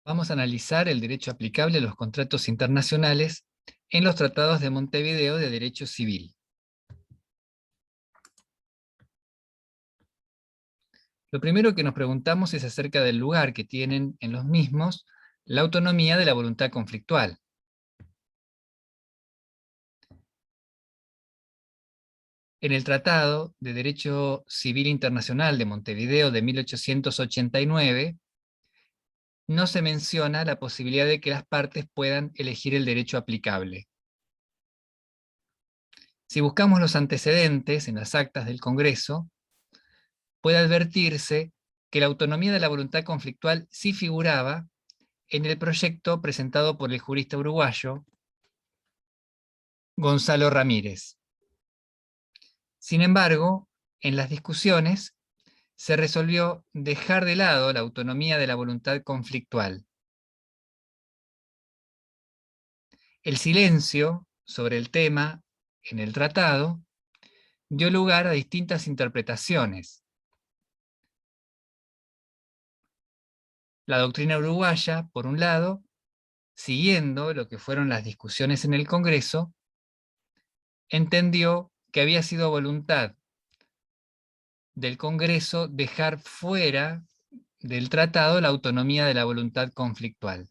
Vamos a analizar el derecho aplicable a los contratos internacionales en los tratados de Montevideo de Derecho Civil. Lo primero que nos preguntamos es acerca del lugar que tienen en los mismos la autonomía de la voluntad conflictual. En el Tratado de Derecho Civil Internacional de Montevideo de 1889, no se menciona la posibilidad de que las partes puedan elegir el derecho aplicable. Si buscamos los antecedentes en las actas del Congreso, puede advertirse que la autonomía de la voluntad conflictual sí figuraba en el proyecto presentado por el jurista uruguayo Gonzalo Ramírez. Sin embargo, en las discusiones se resolvió dejar de lado la autonomía de la voluntad conflictual. El silencio sobre el tema en el tratado dio lugar a distintas interpretaciones. La doctrina uruguaya, por un lado, siguiendo lo que fueron las discusiones en el Congreso, entendió que había sido voluntad del Congreso dejar fuera del tratado la autonomía de la voluntad conflictual.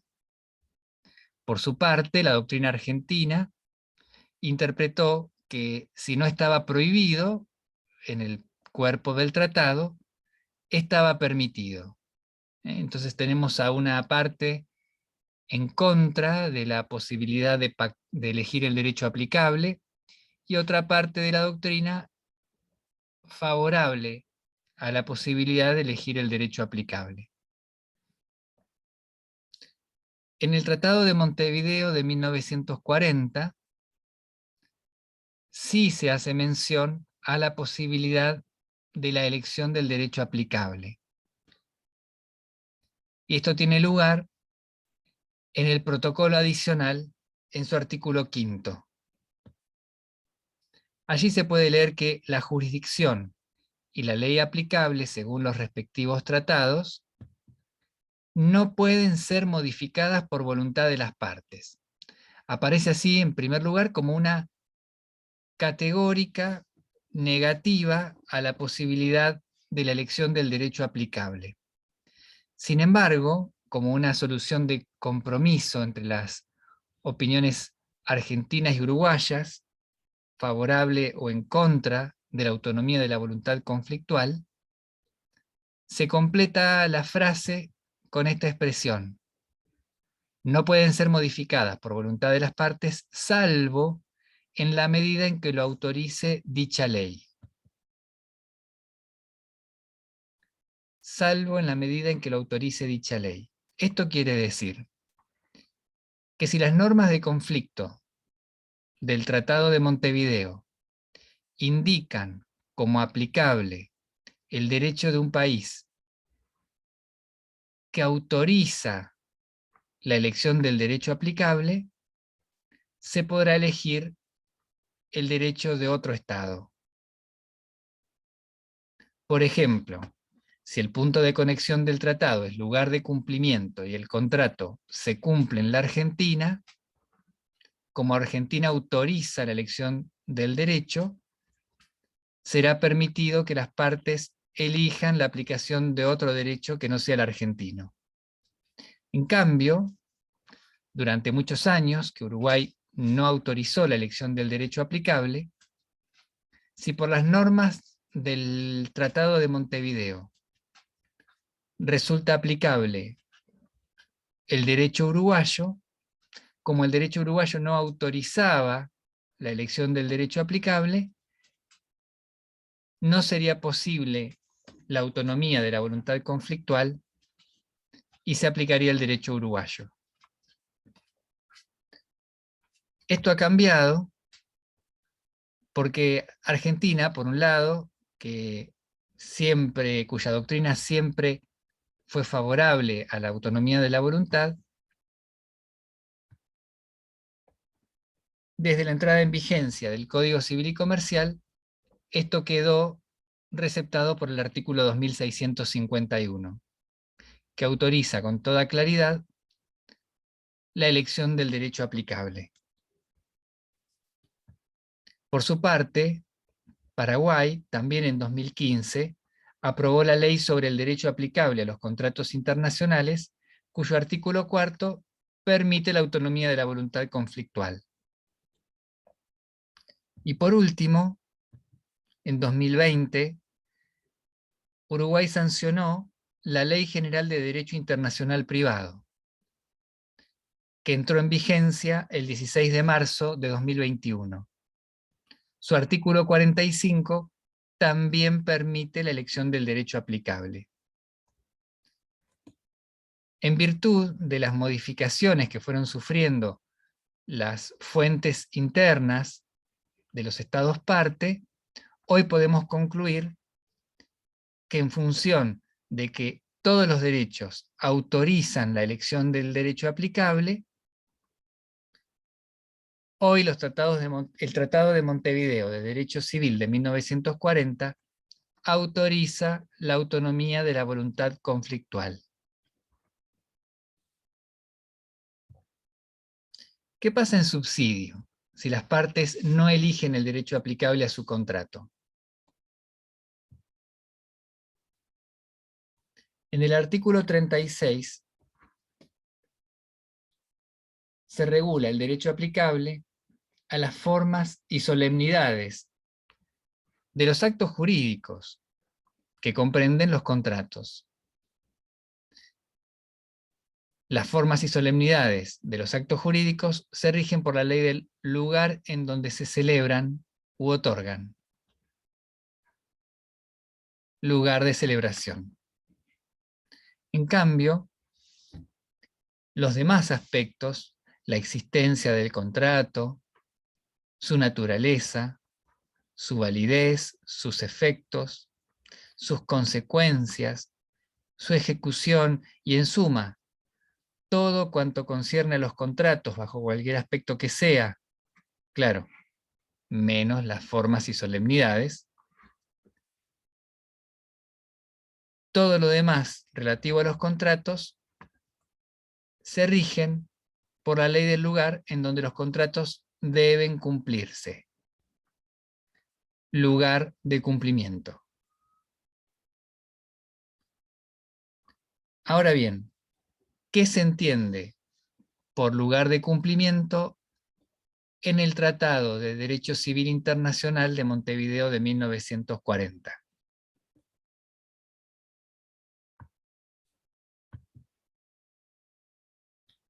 Por su parte, la doctrina argentina interpretó que si no estaba prohibido en el cuerpo del tratado, estaba permitido. Entonces tenemos a una parte en contra de la posibilidad de elegir el derecho aplicable, y otra parte de la doctrina favorable a la posibilidad de elegir el derecho aplicable. En el Tratado de Montevideo de 1940, sí se hace mención a la posibilidad de la elección del derecho aplicable. Y esto tiene lugar en el protocolo adicional en su artículo 5. Allí se puede leer que la jurisdicción y la ley aplicable según los respectivos tratados no pueden ser modificadas por voluntad de las partes. Aparece así, en primer lugar, como una categórica negativa a la posibilidad de la elección del derecho aplicable. Sin embargo, como una solución de compromiso entre las opiniones argentinas y uruguayas, favorable o en contra de la autonomía de la voluntad conflictual, se completa la frase con esta expresión: no pueden ser modificadas por voluntad de las partes, salvo en la medida en que lo autorice dicha ley. Salvo en la medida en que lo autorice dicha ley. Esto quiere decir que si las normas de conflicto del Tratado de Montevideo indican como aplicable el derecho de un país que autoriza la elección del derecho aplicable, se podrá elegir el derecho de otro Estado. Por ejemplo, si el punto de conexión del tratado es lugar de cumplimiento y el contrato se cumple en la Argentina, como Argentina autoriza la elección del derecho, será permitido que las partes elijan la aplicación de otro derecho que no sea el argentino. En cambio, durante muchos años que Uruguay no autorizó la elección del derecho aplicable, si por las normas del Tratado de Montevideo resulta aplicable el derecho uruguayo, como el derecho uruguayo no autorizaba la elección del derecho aplicable, no sería posible la autonomía de la voluntad conflictual y se aplicaría el derecho uruguayo. Esto ha cambiado porque Argentina, por un lado, cuya doctrina siempre fue favorable a la autonomía de la voluntad, desde la entrada en vigencia del Código Civil y Comercial, esto quedó receptado por el artículo 2651, que autoriza con toda claridad la elección del derecho aplicable. Por su parte, Paraguay, también en 2015, aprobó la Ley sobre el Derecho Aplicable a los Contratos Internacionales, cuyo artículo 4 permite la autonomía de la voluntad conflictual. Y por último, en 2020, Uruguay sancionó la Ley General de Derecho Internacional Privado, que entró en vigencia el 16 de marzo de 2021. Su artículo 45 también permite la elección del derecho aplicable. En virtud de las modificaciones que fueron sufriendo las fuentes internas de los estados parte, hoy podemos concluir que en función de que todos los derechos autorizan la elección del derecho aplicable, hoy el Tratado de Montevideo de Derecho Civil de 1940 autoriza la autonomía de la voluntad conflictual. ¿Qué pasa en subsidio si las partes no eligen el derecho aplicable a su contrato? En el artículo 36 se regula el derecho aplicable a las formas y solemnidades de los actos jurídicos que comprenden los contratos. Las formas y solemnidades de los actos jurídicos se rigen por la ley del lugar en donde se celebran u otorgan. Lugar de celebración. En cambio, los demás aspectos, la existencia del contrato, su naturaleza, su validez, sus efectos, sus consecuencias, su ejecución y, en suma, todo cuanto concierne a los contratos bajo cualquier aspecto que sea, claro, menos las formas y solemnidades, todo lo demás relativo a los contratos se rigen por la ley del lugar en donde los contratos deben cumplirse. Lugar de cumplimiento. Ahora bien, ¿qué se entiende por lugar de cumplimiento en el Tratado de Derecho Civil Internacional de Montevideo de 1940?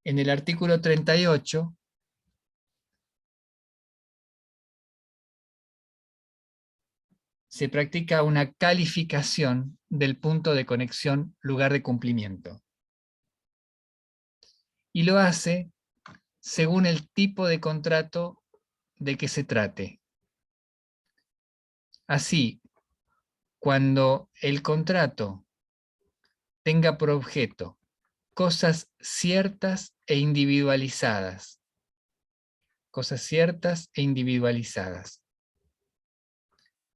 En el artículo 38 se practica una calificación del punto de conexión lugar de cumplimiento. Y lo hace según el tipo de contrato de que se trate. Así, cuando el contrato tenga por objeto cosas ciertas e individualizadas, cosas ciertas e individualizadas.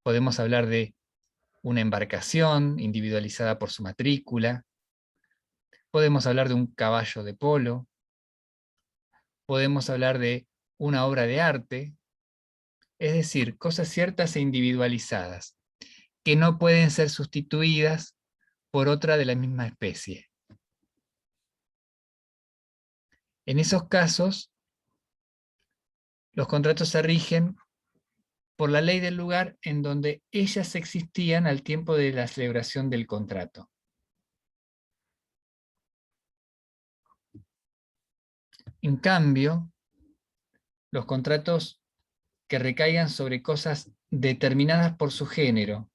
Podemos hablar de una embarcación individualizada por su matrícula, podemos hablar de un caballo de polo, podemos hablar de una obra de arte, es decir, cosas ciertas e individualizadas, que no pueden ser sustituidas por otra de la misma especie. En esos casos, los contratos se rigen por la ley del lugar en donde ellas existían al tiempo de la celebración del contrato. En cambio, los contratos que recaigan sobre cosas determinadas por su género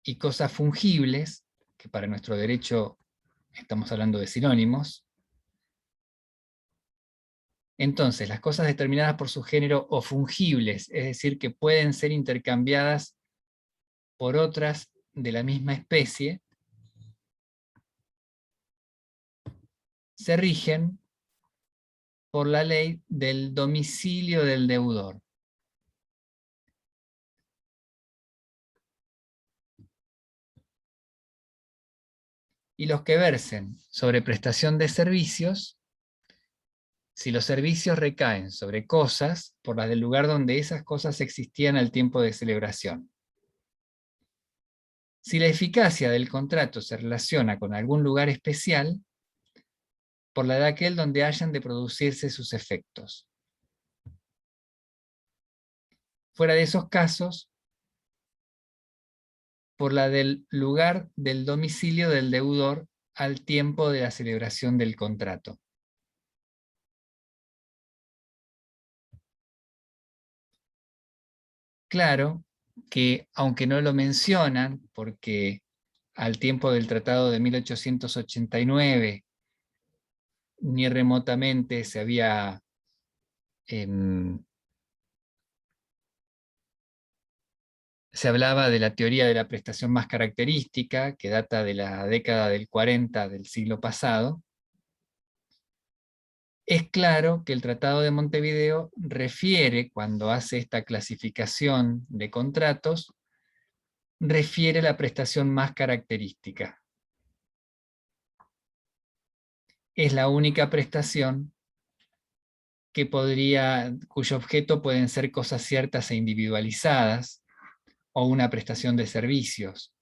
y cosas fungibles, que para nuestro derecho estamos hablando de sinónimos, entonces las cosas determinadas por su género o fungibles, es decir, que pueden ser intercambiadas por otras de la misma especie, se rigen por la ley del domicilio del deudor. y los que versen sobre prestación de servicios, si los servicios recaen sobre cosas, por las del lugar donde esas cosas existían al tiempo de celebración. Si la eficacia del contrato se relaciona con algún lugar especial, por la de aquel donde hayan de producirse sus efectos. Fuera de esos casos, por la del lugar del domicilio del deudor al tiempo de la celebración del contrato. Claro que, aunque no lo mencionan, porque al tiempo del Tratado de 1889 ni remotamente se había se hablaba de la teoría de la prestación más característica, que data de la década del 40 del siglo pasado. Es claro que el Tratado de Montevideo refiere, cuando hace esta clasificación de contratos, refiere la prestación más característica. Es la única prestación cuyo objeto pueden ser cosas ciertas e individualizadas, o una prestación de servicios.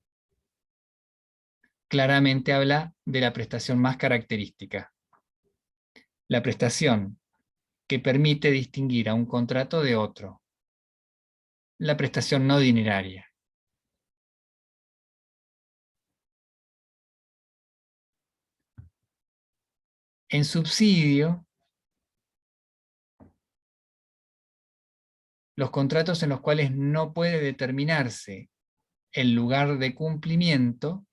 Claramente habla de la prestación más característica. La prestación que permite distinguir a un contrato de otro. La prestación no dineraria. En subsidio, los contratos en los cuales no puede determinarse el lugar de cumplimiento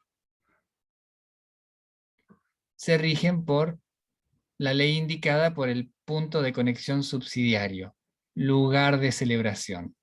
se rigen por la ley indicada por el punto de conexión subsidiario, lugar de celebración.